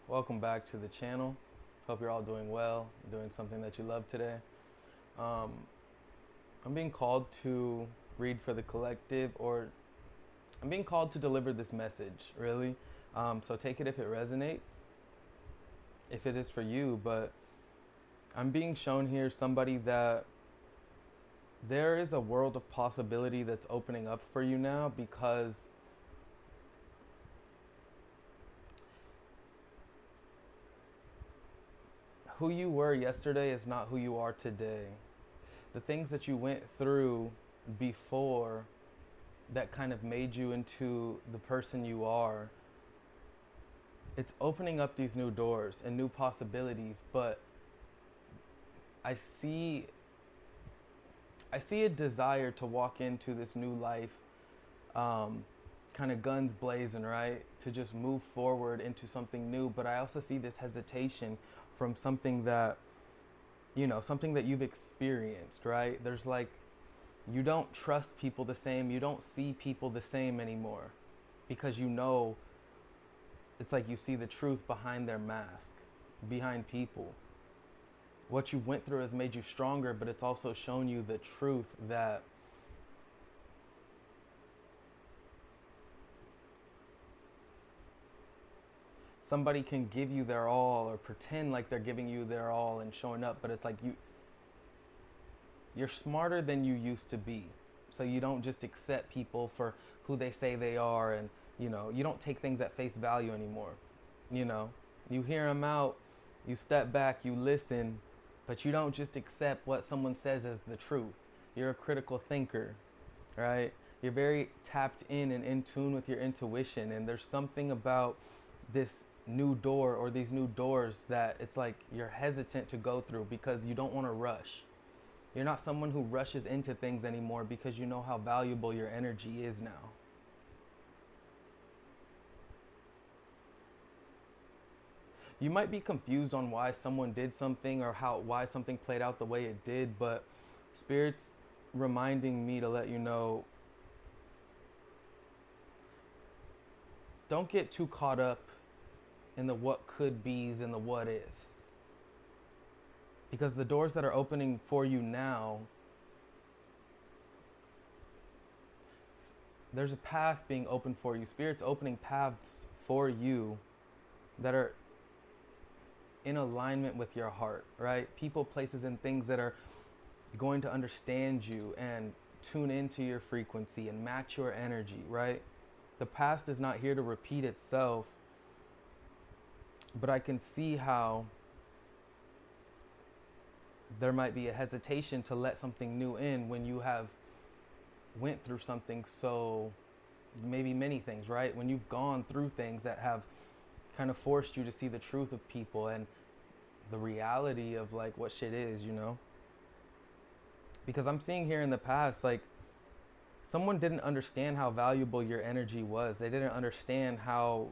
Welcome back to the channel. Hope you're all doing well, doing something that you love today. Um, I'm being called to read for the collective, or I'm being called to deliver this message, really. So take it if it resonates, if it is for you. But I'm being shown here somebody that there is a world of possibility that's opening up for you now, because who you were yesterday is not who you are today. The things that you went through before that kind of made you into the person you are, it's opening up these new doors and new possibilities. But I see I see a desire to walk into this new life, kind of guns blazing, right? To just move forward into something new. But I also see this hesitation from something that, something that you've experienced, right? There's like, you don't trust people the same, you don't see people the same anymore, because it's like you see the truth behind their mask, behind people. What you went through has made you stronger, but it's also shown you the truth that somebody can give you their all or pretend like they're giving you their all and showing up, but it's like you're smarter than you used to be. So you don't just accept people for who they say they are, and you don't take things at face value anymore. You know, you hear them out, you step back, you listen, but you don't just accept what someone says as the truth. You're a critical thinker, right? You're very tapped in and in tune with your intuition, and there's something about this new door or these new doors that it's like you're hesitant to go through because you don't want to rush. You're not someone who rushes into things anymore because you know how valuable your energy is now. You might be confused on why someone did something or why something played out the way it did, but Spirit's reminding me to let you know, don't get too caught up in the what could be's and the what ifs. Because the doors that are opening for you now, there's a path being opened for you. Spirit's opening paths for you that are in alignment with your heart, right? People, places, and things that are going to understand you and tune into your frequency and match your energy, right? The past is not here to repeat itself, but I can see how there might be a hesitation to let something new in when you have went through something, so maybe many things, right? When you've gone through things that have kind of forced you to see the truth of people and the reality of like what shit is, because I'm seeing here in the past, like, someone didn't understand how valuable your energy was. They didn't understand how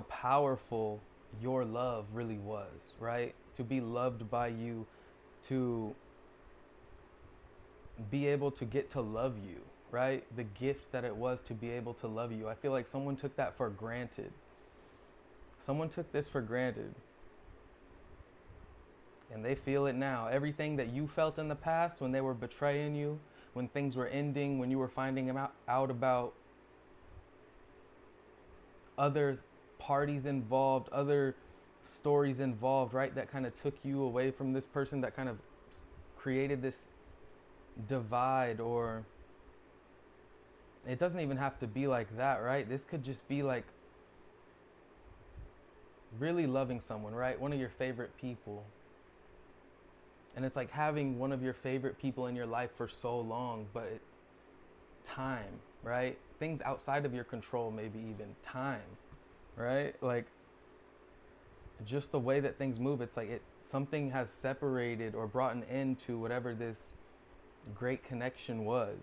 powerful your love really was, right? To be loved by you, to be able to get to love you, right? The gift that it was to be able to love you. I feel like someone took that for granted. Someone took this for granted. And they feel it now. Everything that you felt in the past when they were betraying you, when things were ending, when you were finding out about other parties involved, other stories involved, right? That kind of took you away from this person, that kind of created this divide. Or it doesn't even have to be like that, right? This could just be like really loving someone, right? One of your favorite people. And it's like having one of your favorite people in your life for so long, but time, right? Things outside of your control, maybe even time, right? Like, just the way that things move, it's like something has separated or brought an end to whatever this great connection was.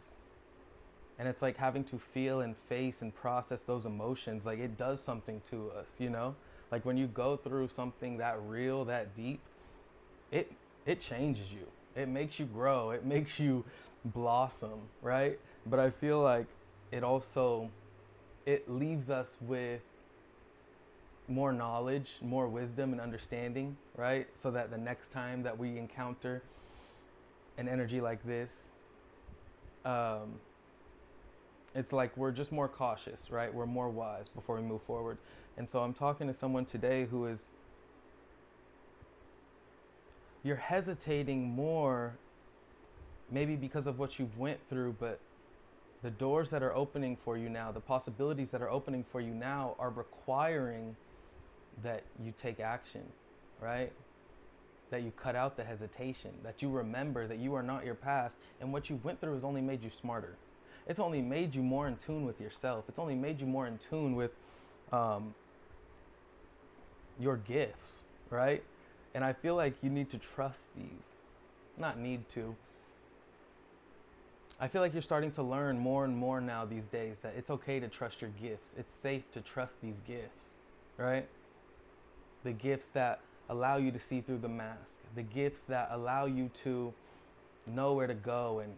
And it's like having to feel and face and process those emotions. Like, it does something to us. Like, when you go through something that real, that deep, it it changes you. It makes you grow. It makes you blossom, right? But I feel like it also, it leaves us with more knowledge, more wisdom and understanding, right? So that the next time that we encounter an energy like this, um, it's like we're just more cautious, right? We're more wise before we move forward. And so I'm talking to someone today who is, you're hesitating more, maybe because of what you've went through, but the doors that are opening for you now, the possibilities that are opening for you now are requiring that you take action, right? That you cut out the hesitation, that you remember that you are not your past, and what you went through has only made you smarter. It's only made you more in tune with yourself. It's only made you more in tune with um, your gifts, right? And I feel like you need to trust these. Not need to. I feel like you're starting to learn more and more now these days that it's okay to trust your gifts. It's safe to trust these gifts, right? The gifts that allow you to see through the mask, the gifts that allow you to know where to go and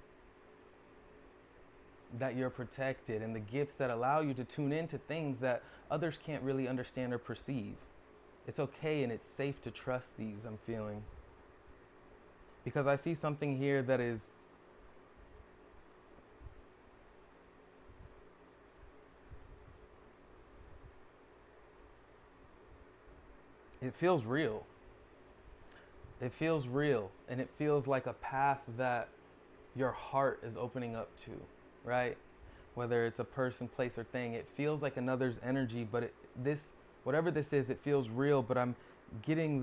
that you're protected, and the gifts that allow you to tune into things that others can't really understand or perceive. It's okay and it's safe to trust these, I'm feeling. Because I see something here that is, it feels real. It feels real, and it feels like a path that your heart is opening up to, right? Whether it's a person, place, or thing, it feels like another's energy, but this, whatever this is, it feels real, but I'm getting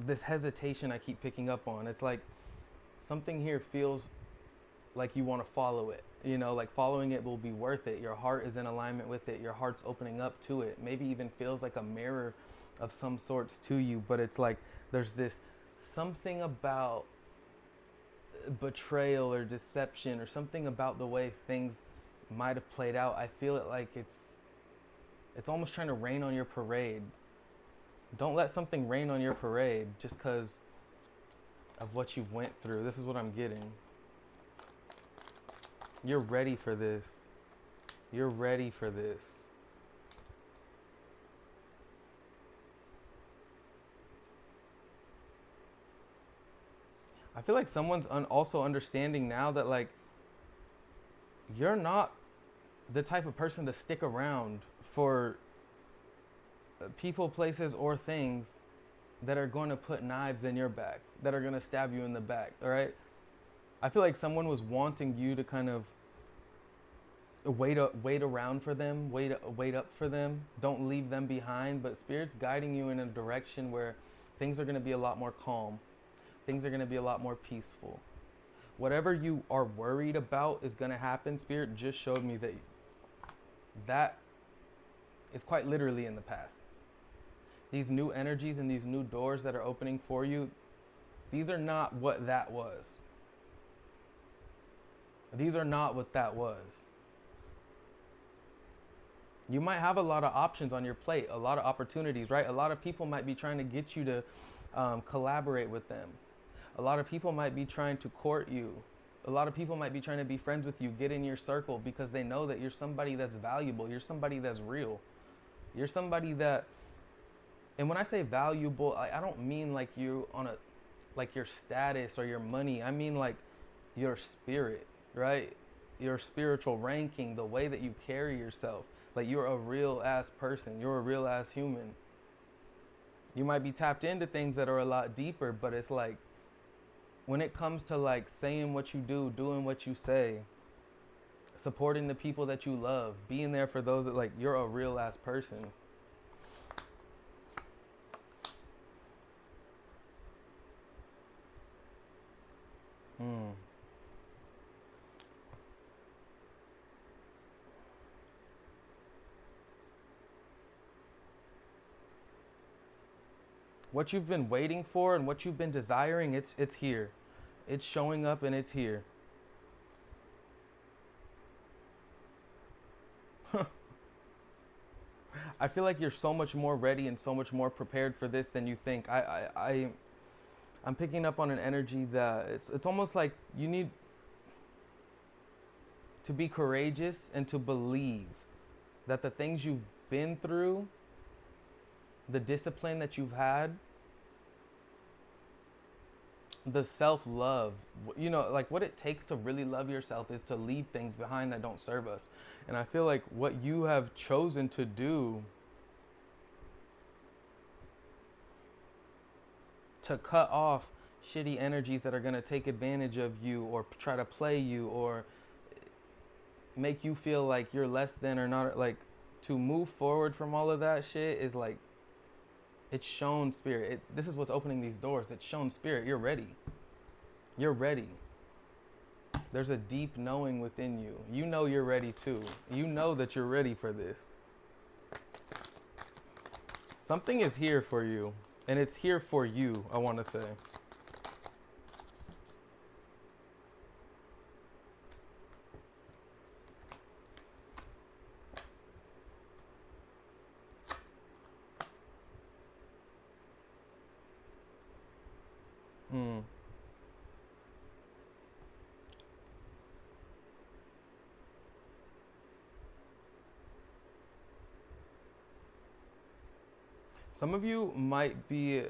this hesitation I keep picking up on. It's like something here feels like you want to follow it. You know, like following it will be worth it. Your heart is in alignment with it. Your heart's opening up to it. Maybe even feels like a mirror of some sorts to you, but it's like there's this something about betrayal or deception or something about the way things might have played out. I feel it like it's almost trying to rain on your parade. Don't let something rain on your parade just because of what you've went through. This is what I'm getting. You're ready for this. You're ready for this. I feel like someone's also understanding now that like you're not the type of person to stick around for people, places, or things that are going to put knives in your back, that are going to stab you in the back, all right? I feel like someone was wanting you to kind of wait around for them, wait up for them. Don't leave them behind, but Spirit's guiding you in a direction where things are going to be a lot more calm. Things are going to be a lot more peaceful. Whatever you are worried about is going to happen. Spirit just showed me that is quite literally in the past. These new energies and these new doors that are opening for you, these are not what that was. These are not what that was. You might have a lot of options on your plate, a lot of opportunities, right? A lot of people might be trying to get you to collaborate with them. A lot of people might be trying to court you. A lot of people might be trying to be friends with you, get in your circle because they know that you're somebody that's valuable. You're somebody that's real. You're somebody that, and when I say valuable, I don't mean like you on like your status or your money. I mean like your spirit, right? Your spiritual ranking, the way that you carry yourself. Like you're a real ass person. You're a real ass human. You might be tapped into things that are a lot deeper, but it's like when it comes to like saying what you do, doing what you say, supporting the people that you love, being there for those that like, you're a real ass person. What you've been waiting for and what you've been desiring, it's here. It's showing up and it's here. I feel like you're so much more ready and so much more prepared for this than you think. I'm picking up on an energy that it's almost like you need, to be courageous and to believe that the things you've been through, the discipline that you've had, the self-love, like what it takes to really love yourself is to leave things behind that don't serve us. And I feel like what you have chosen to do, to cut off shitty energies that are going to take advantage of you or try to play you or make you feel like you're less than or not, like to move forward from all of that shit is like, it's shown spirit. This is what's opening these doors. It's shown spirit. You're ready. You're ready. There's a deep knowing within you. You know you're ready too. You know that you're ready for this. Something is here for you. And it's here for you, I want to say. Hmm. Some of you might be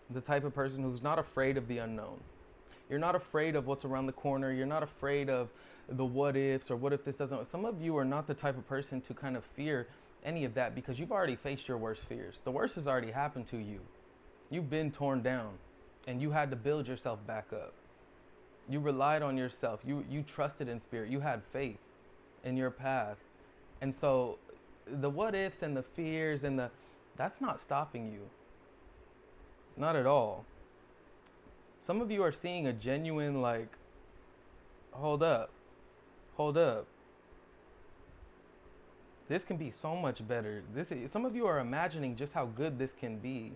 the type of person who's not afraid of the unknown. You're not afraid of what's around the corner. You're not afraid of the what ifs or what if this doesn't. Some of you are not the type of person to kind of fear any of that because you've already faced your worst fears. The worst has already happened to you. You've been torn down and you had to build yourself back up. You relied on yourself. You trusted in spirit. You had faith in your path. And so the what ifs and the fears and that's not stopping you. Not at all. Some of you are seeing a genuine, like, hold up. This can be so much better. Some of you are imagining just how good this can be.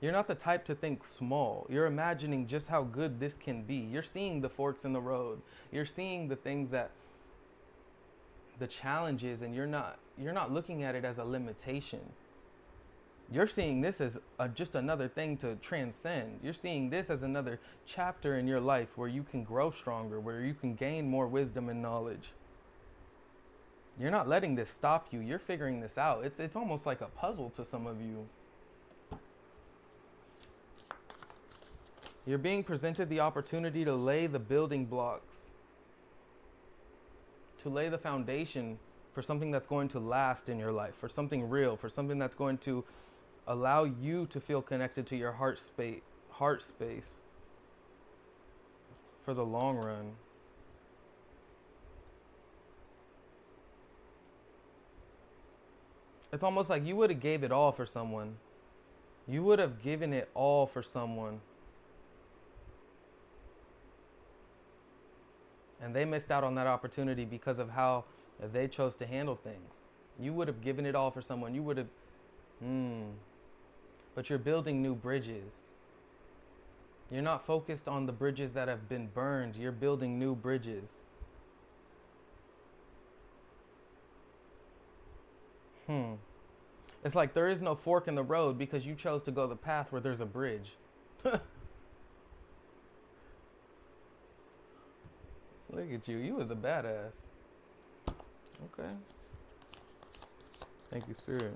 You're not the type to think small. You're imagining just how good this can be. You're seeing the forks in the road. You're seeing the things the challenges, and you're not looking at it as a limitation. You're seeing this as just another thing to transcend. You're seeing this as another chapter in your life where you can grow stronger, where you can gain more wisdom and knowledge. You're not letting this stop you. You're figuring this out. It's almost like a puzzle to some of you. You're being presented the opportunity to lay the building blocks, to lay the foundation for something that's going to last in your life, for something real, for something that's going to allow you to feel connected to your heart space for the long run. It's almost like you would have gave it all for someone. You would have given it all for someone. And they missed out on that opportunity because of how they chose to handle things. You would have given it all for someone. You would have, but you're building new bridges. You're not focused on the bridges that have been burned. You're building new bridges. It's like there is no fork in the road because you chose to go the path where there's a bridge. Look at you. You was a badass. Okay. Thank you, Spirit.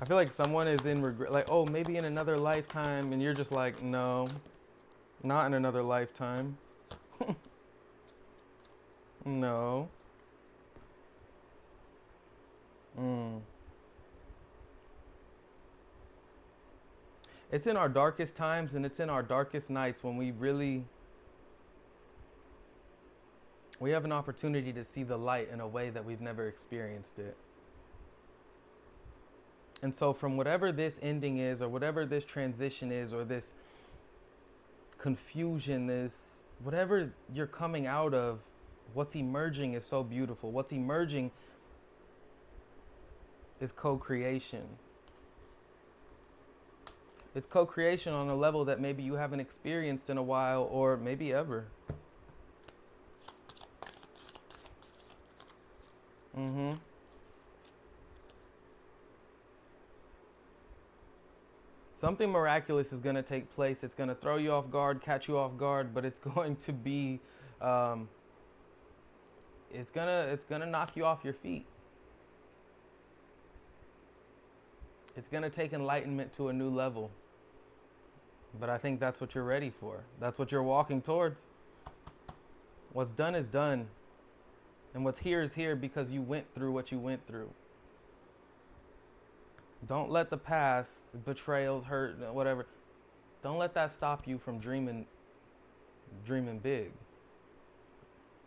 I feel like someone is in regret, like, oh, maybe in another lifetime, and you're just like, no, not in another lifetime. No. It's in our darkest times and it's in our darkest nights when we have an opportunity to see the light in a way that we've never experienced it. And so from whatever this ending is, or whatever this transition is, or this confusion, this whatever you're coming out of, what's emerging is so beautiful. What's emerging is co-creation. It's co-creation on a level that maybe you haven't experienced in a while, or maybe ever. Something miraculous is going to take place. It's going to throw you off guard, catch you off guard, but it's going to be, it's gonna knock you off your feet. It's going to take enlightenment to a new level. But I think that's what you're ready for. That's what you're walking towards. What's done is done. And what's here is here because you went through what you went through. Don't let the past, betrayals, hurt, whatever, don't let that stop you from dreaming big.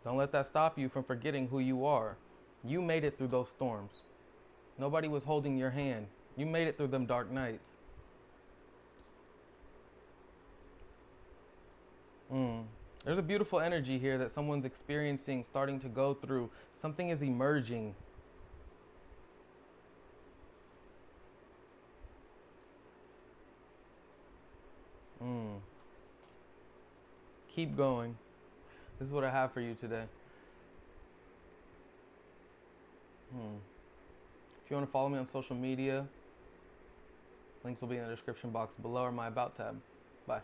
Don't let that stop you from forgetting who you are. You made it through those storms. Nobody was holding your hand. You made it through them dark nights. There's a beautiful energy here that someone's experiencing, starting to go through. Something is emerging. Keep going. This is what I have for you today. If you want to follow me on social media, links will be in the description box below or my About tab. Bye.